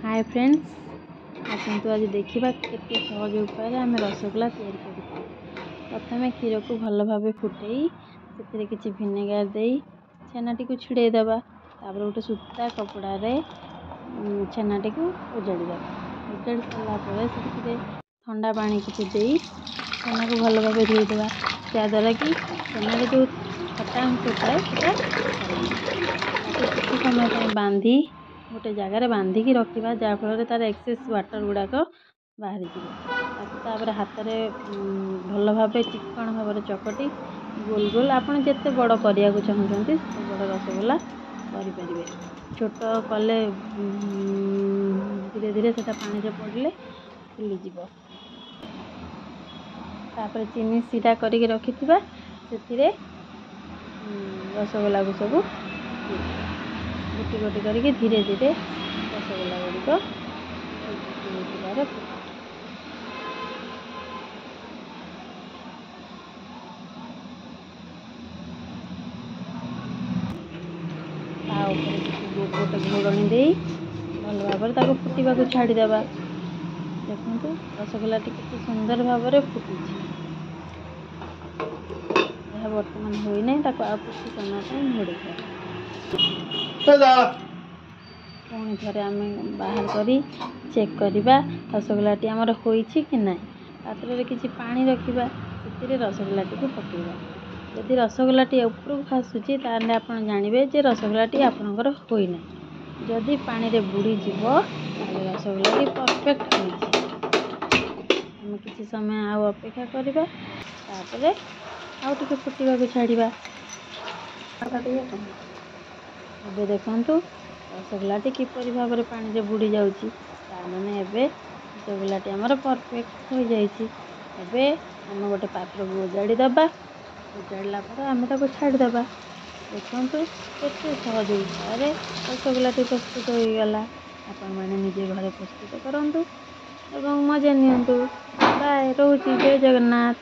Hi friends, आसतु आज देखा केते सहज उपाय आम रसगोल्ला तैयारी करिबा। प्रथमे क्षीर को भल भाव फुटई से किसी भिनेगार दे छेनाटी को छिड़े दबा। तापर गोटे सूता कपड़ा रे छेनाटी को उजाड़ी दबा। उजाड़ी सारा से ठंडा पानी किसी दे छेना को भल भाव धोईदबा। जहाँद्वारा कि छेना जो खटा अंश थाए किसी समय बांधी गोटे जगार बांधिकी रखा जहाँफल तार एक्सेस वाटर गुड़ाक बाहरी तापर हाथ में भल भाव चिकण भाव चकटी गोल गोल आपड़ जिते बड़ करने को चाहते बड़ रसगोल्ला करें। छोट कले धीरे धीरे से पानी में पड़े फुलीज। तापर चीनी सीधा करके रखि से रसगोल्ला को सब गोटी गोटी करके धीरे धीरे रसगोल्ला गुड़िक चीनी सीधार गोटे घोड़नी दे भल भाव फुटा को छाड़ीदे। देखु रसगोल्ला कितने सुंदर भाव फुटी बर्तमान होना किसी समय घोड़े पुणी थे आम बाहर कर चेक करवा रसगोल्ला आमर होती कि ना। पात्र किसी पानी रखा से रसगोल्ला को पकेबा। यदि रसगोल्ला ऊपर खसुची ताले आप जानवे जे रसगोल्ला आपणकर होना। जदि पानी रे बुड़ीज रसगोल्ला परफेक्ट हो किसी समय आउ अपेक्षा करवा। आउ टे फुटा को छाड़ा। ए देखु रसगोल्ला किपर भाव में पानी रे बुड़ी जाऊँगी मैंने रसगोल्ला आमर परफेक्ट हो जाए। आम गोटे पात्र को उजाड़ी दबा। उजाड़ला आम छाड़ीदे। देखु केते सहज उपाय रसगोल्ला प्रस्तुत हो गला। आपण मैंने निजे घरे प्रस्तुत करूँ एवं मजा नियंतु। बाय रोची। जय जगन्नाथ।